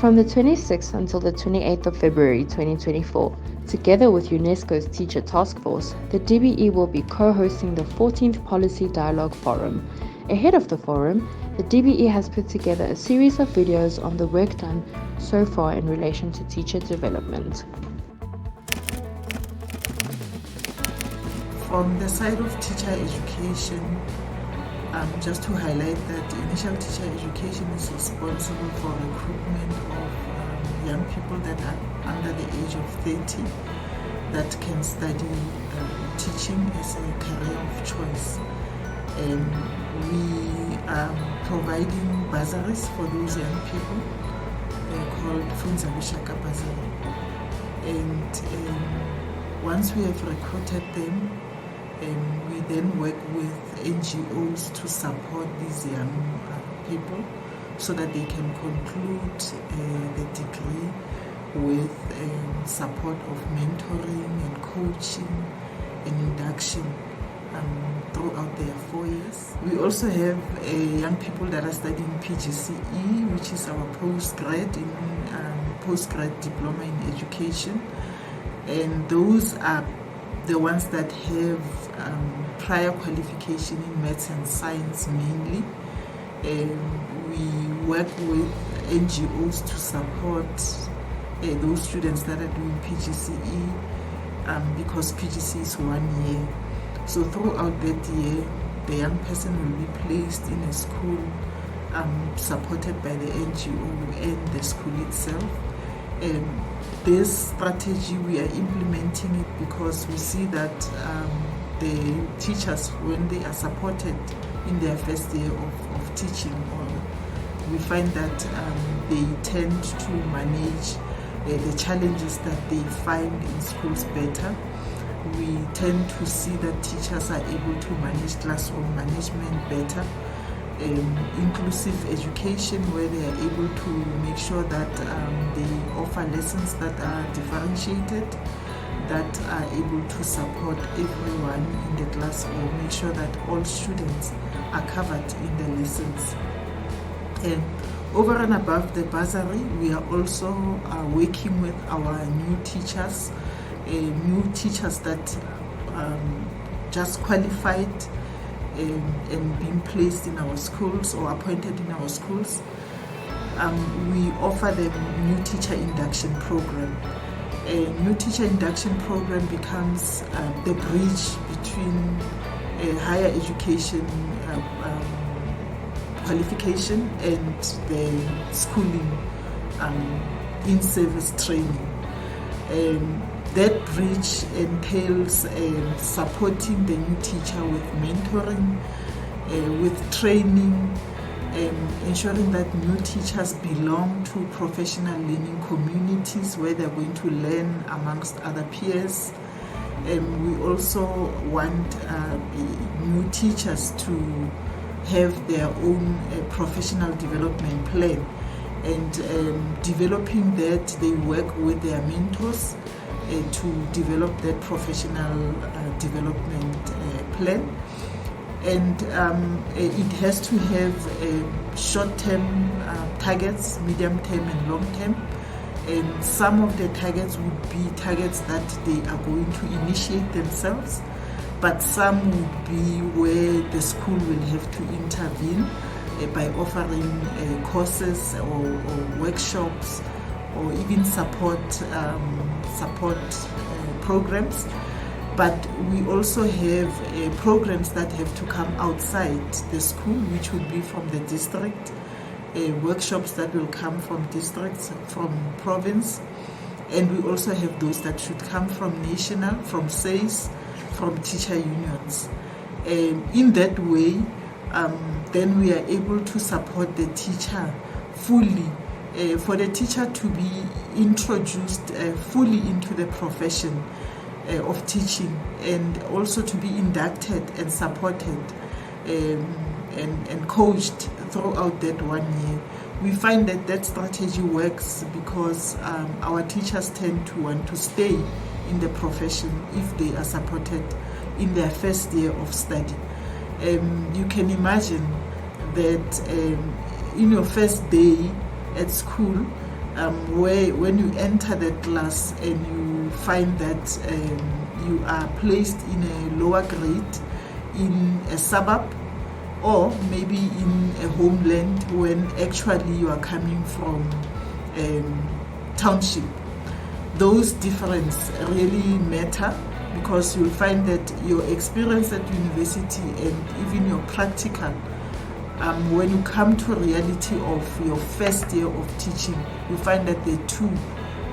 From the 26th until the 28th of February 2024, together with UNESCO's Teacher Task Force, the DBE will be co-hosting the 14th Policy Dialogue Forum. Ahead of the forum, the DBE has put together a series of videos on the work done so far in relation to teacher development. From the side of teacher education, just to highlight that initial teacher education is responsible for recruitment of young people that are under the age of 30 that can study teaching as a career of choice. We are providing bursaries for those young people called Funza Bishaka Bursary. And once we have recruited them, we then work with NGOs to support these young people so that they can conclude the degree with support of mentoring and coaching and induction throughout their 4 years. We also have young people that are studying PGCE, which is our postgrad diploma in education, and those are the ones that have prior qualification in maths and science mainly. We work with NGOs to support those students that are doing PGCE because PGCE is 1 year. So throughout that year, the young person will be placed in a school supported by the NGO and the school itself. This strategy, we are implementing it because we see that the teachers, when they are supported in their first year of teaching, we find that they tend to manage the challenges that they find in schools better. We tend to see that teachers are able to manage classroom management better. Inclusive education, where they are able to make sure that they offer lessons that are differentiated, that are able to support everyone in the class, or make sure that all students are covered in the lessons. And over and above the bursary, we are also working with our new teachers that just qualified and being placed in our schools or appointed in our schools. We offer them new teacher induction program. A new teacher induction program becomes the bridge between a higher education qualification and the schooling in-service training. That bridge entails supporting the new teacher with mentoring, with training, ensuring that new teachers belong to professional learning communities where they're going to learn amongst other peers. We also want new teachers to have their own professional development plan. And developing that, they work with their mentors to develop that professional development plan. And it has to have short-term targets, medium-term and long-term. And some of the targets would be targets that they are going to initiate themselves, but some would be where the school will have to intervene by offering courses or workshops or even support programs. But we also have programs that have to come outside the school, which would be from the district, workshops that will come from districts, from province, and we also have those that should come from national, from SACE, from teacher unions. In that way, then we are able to support the teacher fully, for the teacher to be introduced fully into the profession of teaching, and also to be inducted and supported and coached throughout that 1 year. We find that that strategy works because our teachers tend to want to stay in the profession if they are supported in their first year of study. You can imagine that in your first day at school, where when you enter the class and you find that you are placed in a lower grade in a suburb, or maybe in a homeland when actually you are coming from township. Those differences really matter, because you'll find that your experience at university and even your practical, when you come to reality of your first year of teaching, you find that the two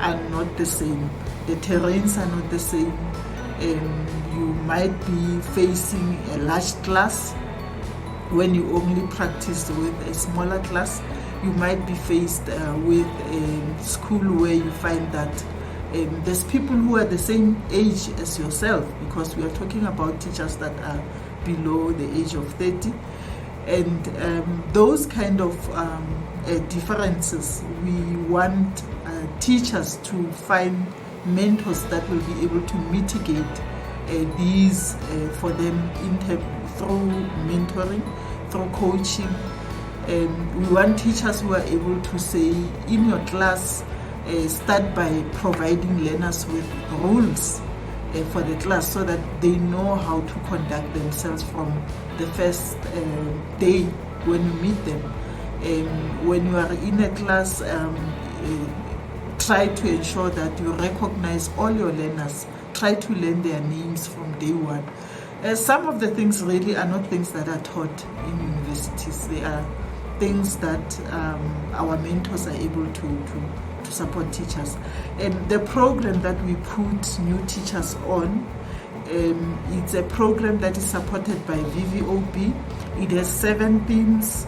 are not the same. The terrains are not the same. You might be facing a large class when you only practice with a smaller class. You might be faced with a school where you find that there's people who are the same age as yourself, because we are talking about teachers that are below the age of 30. And those kind of differences, we want teachers to find mentors that will be able to mitigate these for them through mentoring, through coaching. We want teachers who are able to say, in your class, start by providing learners with rules for the class, so that they know how to conduct themselves from the first day when you meet them. When you are in a class, try to ensure that you recognize all your learners. Try to learn their names from day one. Some of the things really are not things that are taught in universities. They are things that our mentors are able to support teachers. And the program that we put new teachers on, it's a program that is supported by VVOB. It has 7 themes.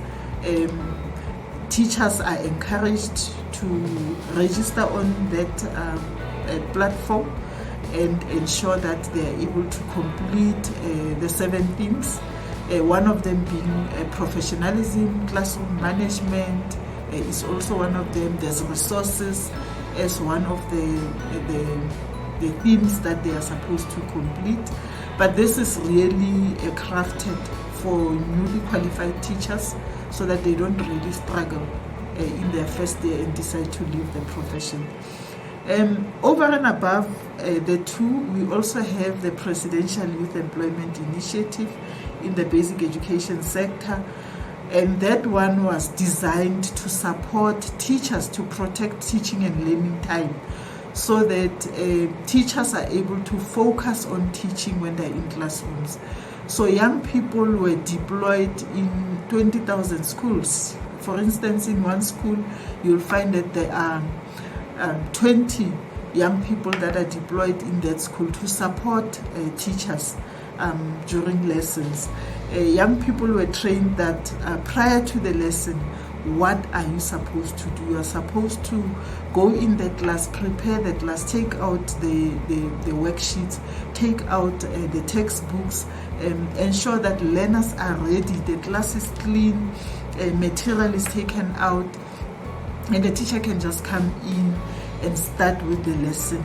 Teachers are encouraged to register on that platform and ensure that they are able to complete the 7 themes. One of them being professionalism, classroom management is also one of them. There's resources as one of the themes that they are supposed to complete. But this is really crafted for newly qualified teachers, so that they don't really struggle in their first year and decide to leave the profession. Over and above the two, we also have the Presidential Youth Employment Initiative in the basic education sector, and that one was designed to support teachers to protect teaching and learning time, so that teachers are able to focus on teaching when they're in classrooms. So young people were deployed in 20,000 schools. For instance, in one school, you'll find that there are 20 young people that are deployed in that school to support teachers during lessons. Young people were trained that prior to the lesson, what are you supposed to do? You are supposed to go in the class, prepare the class, take out the worksheets, take out the textbooks, ensure that learners are ready, the class is clean, material is taken out, and the teacher can just come in and start with the lesson.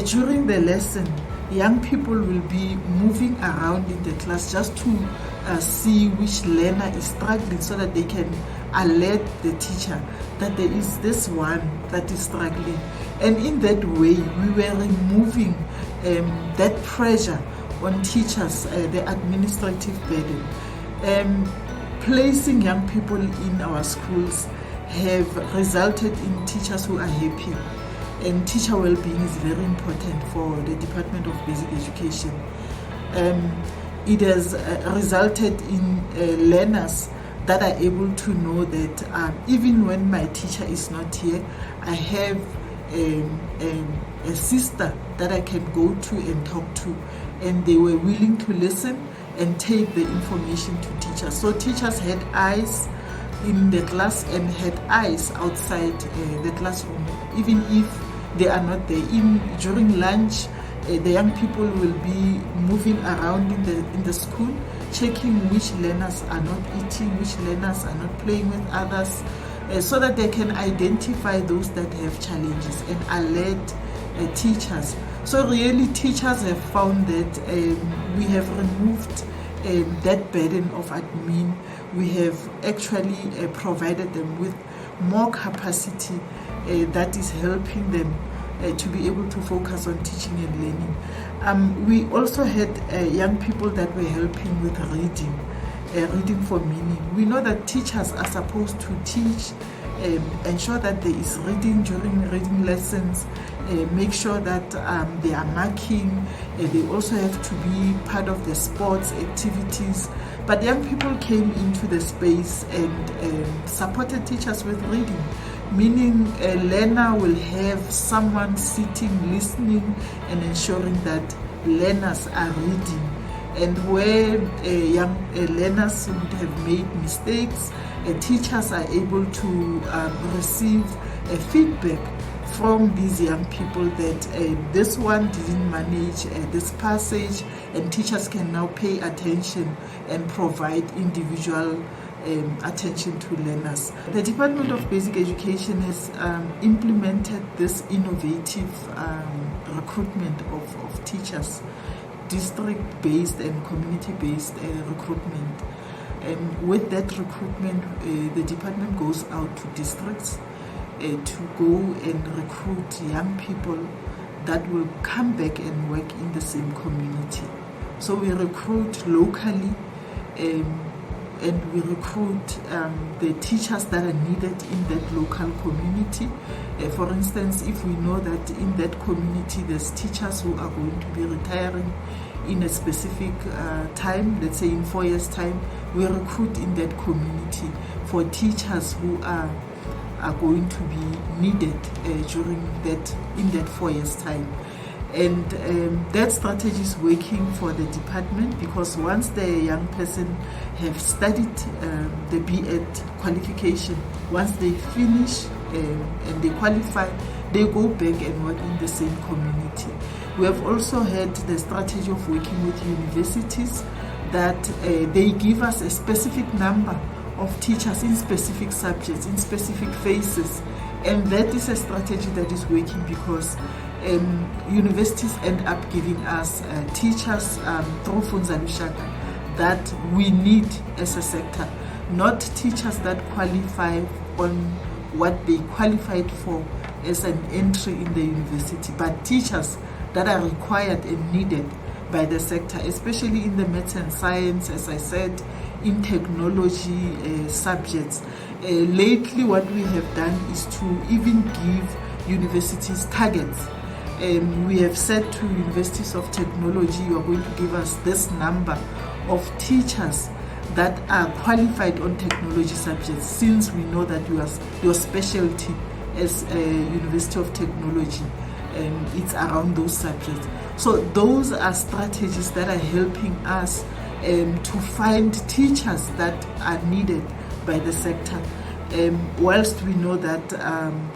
During the lesson, young people will be moving around in the class just to see which learner is struggling, so that they can alert the teacher that there is this one that is struggling. And in that way, we were removing that pressure on teachers, the administrative burden. Placing young people in our schools have resulted in teachers who are happy. And teacher well-being is very important for the Department of Basic Education. It has resulted in learners that are able to know that even when my teacher is not here, I have a sister that I can go to and talk to. And they were willing to listen and take the information to teachers. So teachers had eyes in the class and had eyes outside the classroom, even if they are not there. During lunch, the young people will be moving around in the school, checking which learners are not eating, which learners are not playing with others, so that they can identify those that have challenges and alert teachers. So really, teachers have found that we have removed that burden of admin. We have actually provided them with more capacity that is helping them to be able to focus on teaching and learning. We also had young people that were helping with reading, reading for meaning. We know that teachers are supposed to teach, ensure that there is reading during reading lessons, make sure that they are marking. They also have to be part of the sports activities. But young people came into the space and supported teachers with reading, meaning a learner will have someone sitting, listening, and ensuring that learners are reading. And where young learners would have made mistakes, teachers are able to receive feedback from these young people that this one didn't manage this passage, and teachers can now pay attention and provide individual attention to learners. The Department of Basic Education has implemented this innovative recruitment of teachers, district-based and community-based recruitment. And with that recruitment, the department goes out to districts to go and recruit young people that will come back and work in the same community. So we recruit locally, and we recruit the teachers that are needed in that local community. For instance, if we know that in that community there's teachers who are going to be retiring in a specific time, let's say in 4 years' time, we recruit in that community for teachers who are going to be needed in that 4 years' time. And that strategy is working for the department, because once the young person have studied the B.Ed qualification, once they finish and they qualify, they go back and work in the same community. We have also had the strategy of working with universities that they give us a specific number of teachers in specific subjects, in specific phases. And that is a strategy that is working, because universities end up giving us teachers through Funza Lushaka that we need as a sector, not teachers that qualify on what they qualified for as an entry in the university, but teachers that are required and needed by the sector, especially in the maths and science, as I said, in technology subjects. Lately, what we have done is to even give universities targets. We have said to universities of technology, you are going to give us this number of teachers that are qualified on technology subjects, since we know that your specialty as a University of Technology, it's around those subjects. So those are strategies that are helping us to find teachers that are needed by the sector. Whilst we know that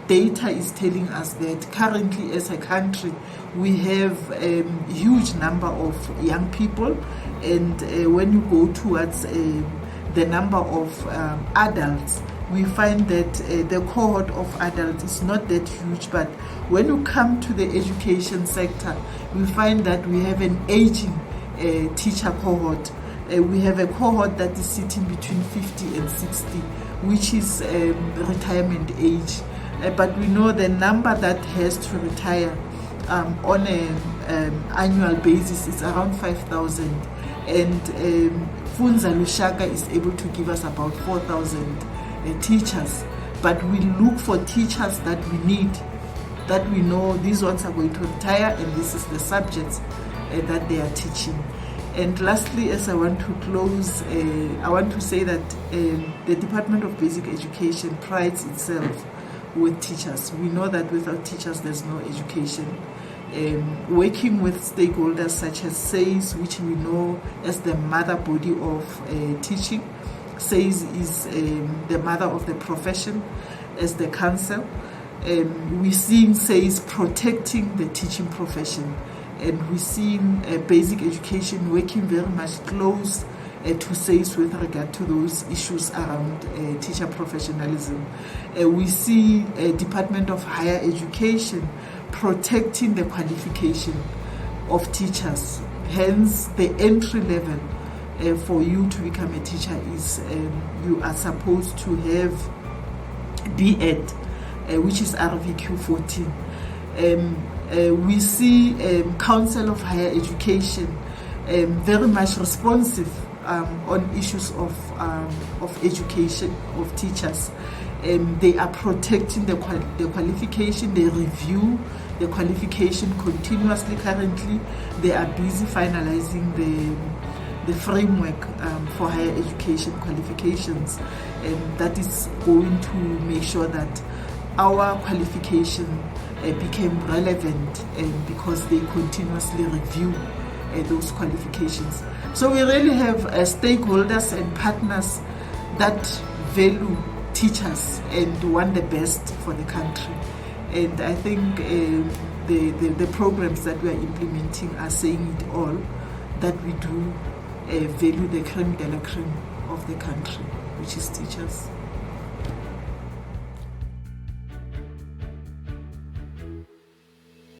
data is telling us that currently as a country we have a huge number of young people, and when you go towards the number of adults, we find that the cohort of adults is not that huge. But when you come to the education sector, we find that we have an aging teacher cohort. We have a cohort that is sitting between 50 and 60, which is retirement age. But we know the number that has to retire on an annual basis is around 5,000. And Funza Lushaka is able to give us about 4,000 teachers. But we look for teachers that we need, that we know these ones are going to retire, and this is the subjects that they are teaching. And lastly, as I want to close, I want to say that the Department of Basic Education prides itself with teachers. We know that without teachers, there's no education. Working with stakeholders such as SAIS, which we know as the mother body of teaching. SAIS is the mother of the profession as the council. We're seeing SAIS protecting the teaching profession. And we're seeing basic education working very much close to SAIS with regard to those issues around teacher professionalism. We see a Department of Higher Education protecting the qualification of teachers. Hence, the entry level for you to become a teacher is you are supposed to have B.Ed which is RVQ 14. We see Council of Higher Education very much responsive on issues of education of teachers. They are protecting the qualification. They review the qualification continuously. Currently, they are busy finalizing the framework for higher education qualifications, and that is going to make sure that our qualification became relevant, because they continuously review those qualifications. So we really have stakeholders and partners that value teachers and want the best for the country. And I think the programs that we are implementing are saying it all, that we do value the creme de la creme of the country, which is teachers.